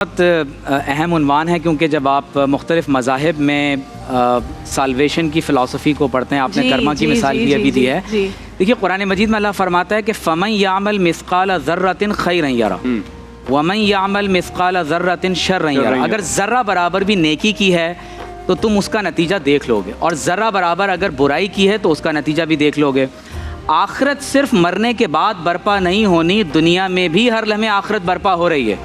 بہت اہم عنوان ہے کیونکہ جب آپ مختلف مذاہب میں سالویشن کی فلسفی کو پڑھتے ہیں، آپ نے کرما کی مثال بھی ابھی دی ہے۔ دیکھیے قرآن مجید میں اللہ فرماتا ہے کہ فَمَن يَعْمَلْ مِثْقَالَ ذَرَّةٍ خَيْرًا يَرَهُ وَمَن يَعْمَلْ مِثْقَالَ ذَرَّةٍ شَرًّا يَرَهُ۔ اگر ذرہ برابر بھی نیکی کی ہے تو تم اس کا نتیجہ دیکھ لو گے، اور ذرہ برابر اگر برائی کی ہے تو اس کا نتیجہ بھی دیکھ لو گے۔ آخرت صرف مرنے کے بعد برپا نہیں ہونی، دنیا میں بھی ہر لمحے آخرت برپا ہو رہی ہے۔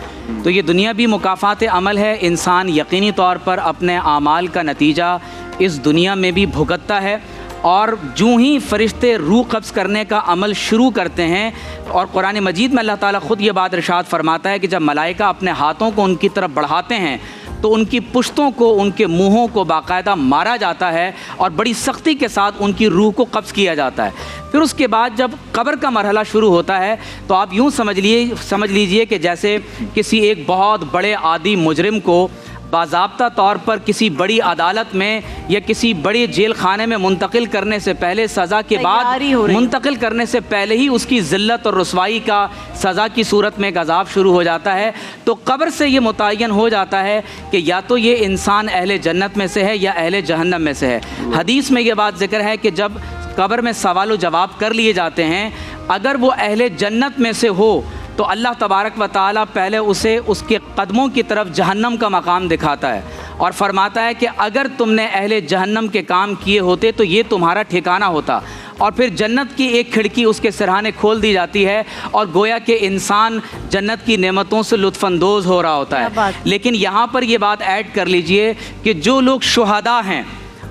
تو یہ دنیا بھی مکافات عمل ہے، انسان یقینی طور پر اپنے اعمال کا نتیجہ اس دنیا میں بھی بھگتتا ہے، اور جو ہی فرشتے روح قبض کرنے کا عمل شروع کرتے ہیں، اور قرآن مجید میں اللہ تعالیٰ خود یہ بات ارشاد فرماتا ہے کہ جب ملائکہ اپنے ہاتھوں کو ان کی طرف بڑھاتے ہیں تو ان کی پشتوں کو، ان کے منہوں کو باقاعدہ مارا جاتا ہے اور بڑی سختی کے ساتھ ان کی روح کو قبض کیا جاتا ہے۔ پھر اس کے بعد جب قبر کا مرحلہ شروع ہوتا ہے تو آپ یوں سمجھ لیجئے کہ جیسے کسی ایک بہت بڑے عادی مجرم کو باضابطہ طور پر کسی بڑی عدالت میں یا کسی بڑے جیل خانے میں منتقل کرنے سے پہلے، سزا کے بعد منتقل کرنے سے پہلے ہی اس کی ذلت اور رسوائی کا سزا کی صورت میں ایک عذاب شروع ہو جاتا ہے، تو قبر سے یہ متعین ہو جاتا ہے کہ یا تو یہ انسان اہل جنت میں سے ہے یا اہل جہنم میں سے ہے۔ حدیث میں یہ بات ذکر ہے کہ جب قبر میں سوال و جواب کر لیے جاتے ہیں، اگر وہ اہل جنت میں سے ہو تو اللہ تبارک و تعالیٰ پہلے اسے اس کے قدموں کی طرف جہنم کا مقام دکھاتا ہے اور فرماتا ہے کہ اگر تم نے اہل جہنم کے کام کیے ہوتے تو یہ تمہارا ٹھکانہ ہوتا، اور پھر جنت کی ایک کھڑکی اس کے سرہانے کھول دی جاتی ہے اور گویا کہ انسان جنت کی نعمتوں سے لطف اندوز ہو رہا ہوتا ہے۔ لیکن یہاں پر یہ بات ایڈ کر لیجئے کہ جو لوگ شہداء ہیں،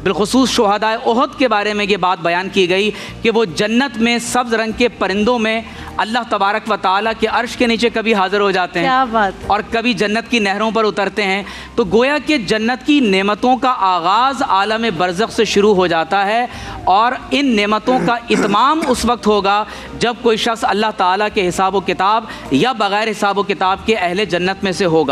بالخصوص شہداء احد کے بارے میں یہ بات بیان کی گئی کہ وہ جنت میں سبز رنگ کے پرندوں میں اللہ تبارک و تعالیٰ کے عرش کے نیچے کبھی حاضر ہو جاتے ہیں اور کبھی جنت کی نہروں پر اترتے ہیں، تو گویا کہ جنت کی نعمتوں کا آغاز عالم برزخ سے شروع ہو جاتا ہے، اور ان نعمتوں کا اتمام اس وقت ہوگا جب کوئی شخص اللہ تعالیٰ کے حساب و کتاب یا بغیر حساب و کتاب کے اہل جنت میں سے ہوگا۔